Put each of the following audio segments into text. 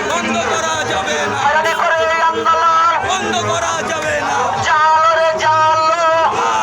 বন্ধ করা যাবে না, হয়রানি করে এই আন্দোলন বন্ধ করা যাবে না। জালো রে জালো,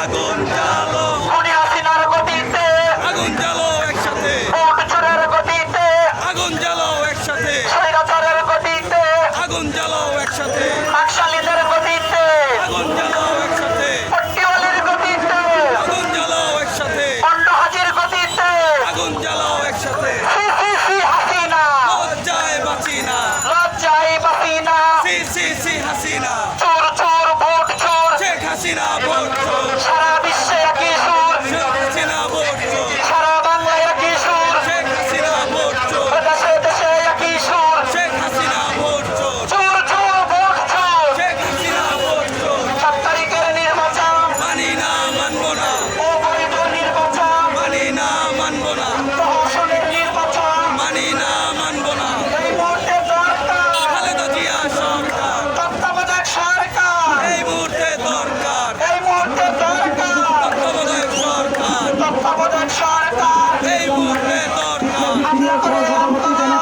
আগুন জ্বালো, খুনি হাসিনার গতিতে, আগুন জ্বালো একসাথে, ভোট চোরের গতিতে, আগুন জ্বালো একসাথে, স্বৈরাচারের গতিতে, আগুন জ্বালো একসাথে, নকশালীদের গতিতে, আগুন জ্বালো একসাথে, পট্টিওয়ালির গতিতে, আগুন জ্বালো একসাথে, খণ্ডহাজির গতিতে, আগুন জ্বালো একসাথে। সি সি সি হাসিনা, লজ্জায় বাঁচি না, লজ্জায় বাসিনা, সি সি সি হাসিনা, চোর চোর ভোট চোর, শেখ হাসিনা ভোট চোর, সারা বিশ্বে একই সুর, শেখ হাসিনা ভোট চোর, সারা বাংলায় একই সুর, শেখ হাসিনা ভোট চোর, দেশে দেশে একই সুর, শেখ হাসিনা ভোট চোর, চোর চোর ভোট চোর, শেখ হাসিনা ভোট চোর। 7 তারিখের নির্বাচন, মানি না, মানবো না, অবৈধ নির্বাচন, মানি না, মানবো না, প্রহসনের নির্বাচন, মানি না, মানবো না। এই মুহূর্তে দরকার খালেদা জিয়া সরকার, তত্ত্বাবধায়ক সরকার, এই মুহূর্তে দরকার, এই মুহূর্তে দরকার তত্ত্বাবধায়ক সরকার, তত্ত্বাবধায়ক সরকার, এই মুহূর্তে দরকার। হামলা করে বন্ধ করা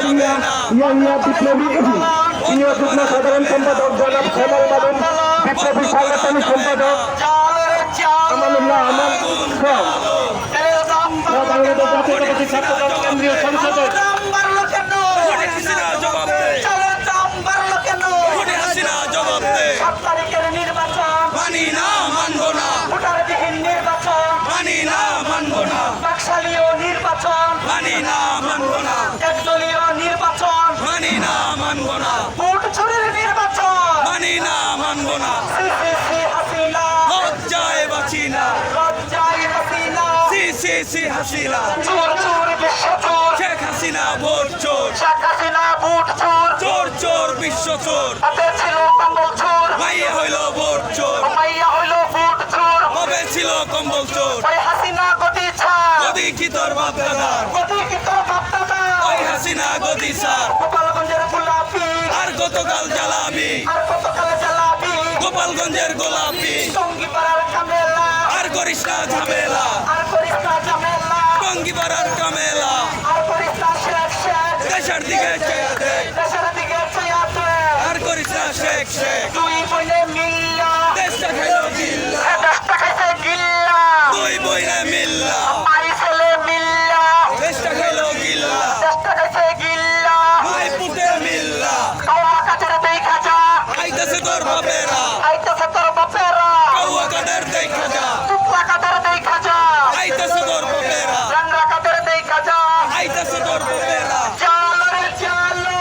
যাবে না, বিপ্লবী এজিন প্রিয় যুগ্ম সাধারণ সম্পাদক জনাব শ্যামল মাদন, বিপ্লবী সাংগঠনিক সম্পাদক জালের জাল, আমানুল্লাহ আমান ফ্রম তেল দাম বাংলাদেশ জাতীয়তাবাদী ছাত্রদল কেন্দ্রীয় সংসদের দাম বাড়লো কেন? খুনি হাসিনা জবাব দে, চালের দাম বাড়লো কেন? খুনি হাসিনা জবাব দে। 7 তারিখের নির্বাচন, মানি না, মানবো না, ভোটারবিহীন নির্বাচন, মানি না, মানবো না, বাকশালীয় নির্বাচন, মানি না, মানবো না, একদলীয় নির্বাচন, মানি না, মানবো না, ভোট চুরির নির্বাচন, মানি না, মানবো না। সি সি সি হাসিনা, লজ্জায় বাঁচি না, লজ্জায় হাসিনা, সি সি সি হাসিনা, চোর চোর বিশ্ব চোর, শেখ হাসিনা ভোট চোর, শেখ হাসিনা ভোট চোর, চোর চোর বিশ্ব চোর, হাতে ছিল কম্বল চোর, মাইয়ে হইল ভোট চোর, মাইয়া হইল ভোট চোর, কবে ছিল কম্বল চোর। ওই হাসিনা গতি ছাড়, গদি কি তোর বাপ দাদার, গতি কি তোর বাপ্তাদা, ওই হাসিনা গদি সার, গোপালগঞ্জের গোলাপি, আর গতকাল জ্বালাবি, আর কতকাল জ্বালাবি, গোপালগঞ্জের গোলাপি, টঙ্গিপাড়ার কামেলা, আর করিস না ঝামেলা, আর করিস না ঝামেলা, টঙ্গিপাড়ার কামেলা, আর করিস না শেখ শেখ, দেশের দিকে চেয়ে দেখ, দেশের দিকে চেয়াতে, আর করিস না শেখ শেখ, দুই বইনে মিল্লা, দেশটা খাইল গিল্লা, দেশটা খাইছে গিল্লা, দুই বইনে মিল্লা, মাই ছেলে মিল্লা, দেশটা খাইল গিল্লা, দেশটা খাইছে গিল্লা, মাই পুতে মিল্লা, কাওয়া কাদের দেখা যা, আইতাছে তোর বাপেরা, আইতাছে তোর বাপেরা, কাউয়া কাদের দেখা যা, টুকলা কাদের দেখা যা, আইতাছে তোর বাপেরা, রান্না কাদের দেখা যা, আইতাছে তোর বাপেরা। জালো রে জালো,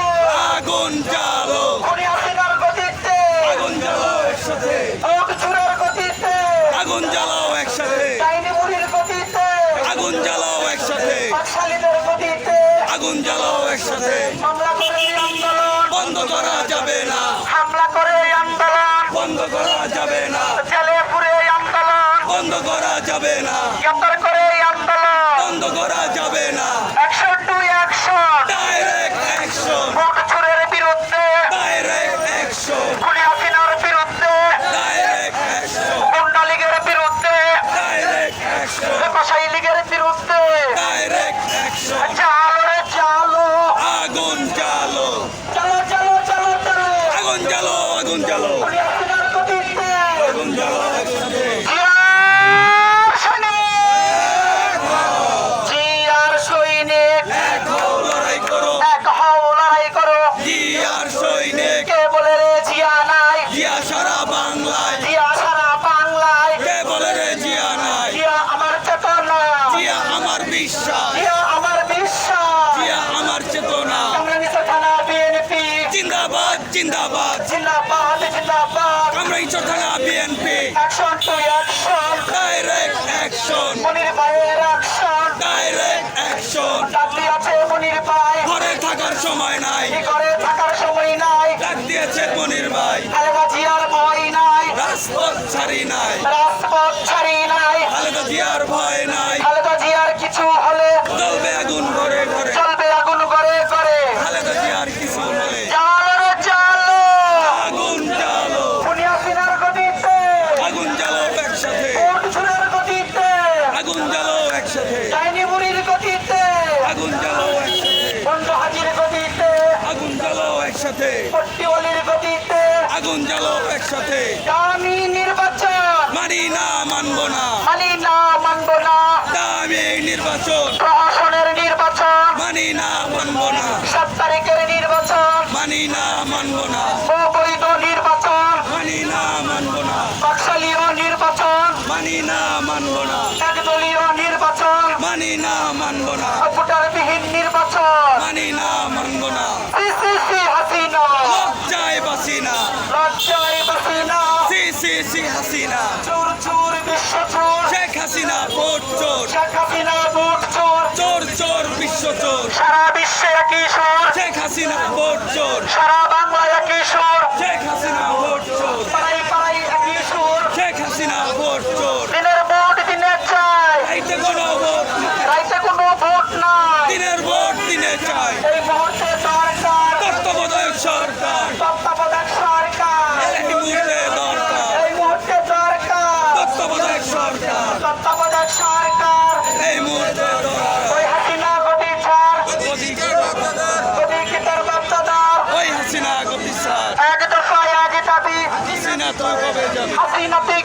আগুন জ্বালো, খুনি হাসিনার গতিতে, আগুন জ্বালো একসাথে, ভোট চুরের গতিতে, আগুন জ্বালো একসাথে, ডাইনি বুড়ির গতিতে, আগুন জ্বালো একসাথে, বাকশালীদের গতিতে, আগুন জ্বালো একসাথে। হামলা করে এই আন্দোলন, বন্ধ করা যাবে না, হামলা করে এই আন্দোলন, বন্ধ করা যাবে না, জেলে পুরে এই আন্দোলন, বন্ধ করা যাবে না, গ্রেপ্তার করে এই আন্দোলন, বন্ধ করা যাবে না। Action to action, direct action, ভোট চুরের বিরুদ্ধে, ডাইরেক্ট অ্যাকশন, খুনি হাসিনার বিরুদ্ধে, ডাইরেক্ট অ্যাকশন, গুন্ডা লীগের বিরুদ্ধে, ডাইরেক্ট অ্যাকশন, ব্যবসায়ী লীগের বিরুদ্ধে, ডাইরেক্ট অ্যাকশন। জালো রে জালো, আগুন জ্বালো, চালো চালো চালো চালো, আগুন জ্বালো, আগুন জ্বালো, খুনি হাসিনার গতিতে, আগুন জ্বালো একসাথে। জিয়ার সৈনিক, জিয়ার সৈনিক, এক হও লড়াই করো, এক হও লড়াই করো, জিয়ার সৈনিক, কে বলে রে জিয়া নাই, জিয়া সারা বাংলায়, জিয়া সারা বাংলায়, কে বলে রে জিয়া নাই, জিয়া আমার চেতনা, জিয়া আমার বিশ্বাস, জিয়া আমার বিশ্বাস, জিয়া আমার চেতনা। কামরাঙ্গীরচর থানা বিএনপি, জিন্দাবাদ, জিন্দাবাদ, জিন্দাবাদ জিন্দাবাদ, কামরাঙ্গীরচর থানা BNP, action to action, direct action, Monir ভাইয়ের অ্যাকশন, ডাইরেক্ট অ্যাকশন। ডাক দিয়েছে মনির ভাই, ঘরে থাকার সময় নাই, কি করে থাকার সময় নাই, ডাক দিয়েছে মনির ভাই, খালেদা জিয়ার ভয় নাই, রাজপথ ছাড়ি নাই, রাজপথ ছাড়ি নাই, খালেদা জিয়ার ভয় নাই, খালেদা জিয়ার কিছু হলে জ্বলবে আগুন ঘরে ঘরে, চলবে আগুন করে করে, খালেদা জিয়ার কিছু হলে জালো রে জালো, আগুন জ্বালো, খুনি হাসিনার গতিতে, আগুন জ্বালো একসাথে, ভোট চুরের গতিতে, আগুন জ্বালো একসাথে, ডাইনি বুড়ির গতিতে, আগুন জ্বালো একসাথে, খণ্ডহাজির গতিতে, আগুন জ্বালো একসাথে দামি নির্বাচন মানি না মানব না মানি না মানব না দামি নির্বাচন প্রশাসনের নির্বাচন মানি না মানব না 7 তারিখের নির্বাচন মানি না মানব না অবৈধ নির্বাচন মানি না মানব না বাকশালীয় নির্বাচন মানি না মানব না একদলীয় নির্বাচন মানি না মানব না ভোটারবিহীন নির্বাচন মানি না মানব না সিসিসি হাসিনা লজ্জায় বাসি না লজ্জায় বাসিনা সি হাসিনা চোর চোর বিশ্ব চোর শেখ হাসিনা ভোট চোর শেখ হাসিনা ভোট চোর চোর চোর বিশ্ব চোর সারা বিশ্বে একই সুর শেখ হাসিনা ভোট চোর সারা বাংলায় একই সুর শেখ হাসিনা ভোট চোর পাড়াই পাড়াই একই সুর শেখ হাসিনা ভোট চোর দিনের ভোট দিনে চাই এইতে কোনো ভোট নাই। রাইতে কোনো ভোট নাই দিনের ভোট দিনে চাই এই মুহূর্তে সরকার তত্ত্বাবধায়ক সরকার তত্ত্বাবধায়ক সরকার এই মুহূর্তে দরকার এই মুহূর্তে সরকার তত্ত্বাবধায়ক সরকার তত্ত্বাবধায়ক সরকার এই মুহূর্তে দরকার ওই হাসিনা গতি ছাড় অধিকার বাপদাদার গতি কিতার বাপ্তাদার ওই হাসিনা গতি সার এক দফায় এক দাবি হাসিনা তুই কবে যাবি হাসিনা তুই